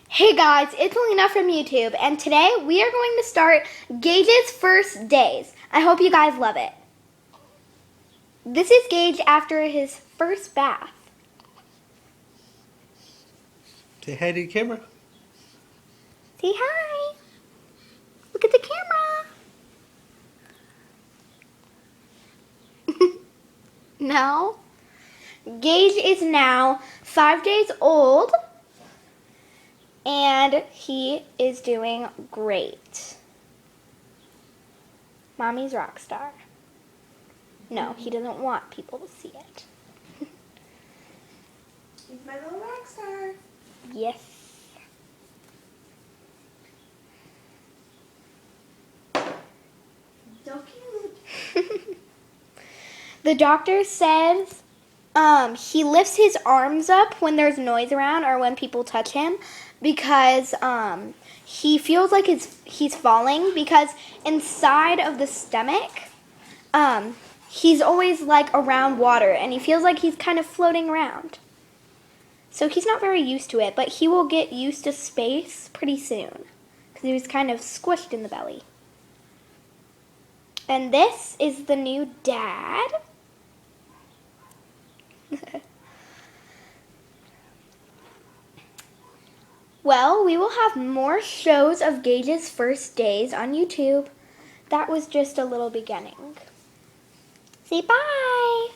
Hey guys, it's Lena from YouTube, and today we are going to start Gage's first days. I hope you guys love it. This is Gage after his first bath. Say hi to the camera. Say hi. Look at the camera. No. Gage is now 5 days old, and he is doing great. Mommy's rock star. No, he doesn't want people to see it. He's my little rock star. Yes. So cute. The doctor says he lifts his arms up when there's noise around or when people touch him because he feels like he's falling because inside of the stomach he's always like around water and he feels like he's kind of floating around. So he's not very used to it, but he will get used to space pretty soon because he was kind of squished in the belly. And this is the new dad. Well, we will have more shows of Gage's first days on YouTube. That was just a little beginning. Say bye.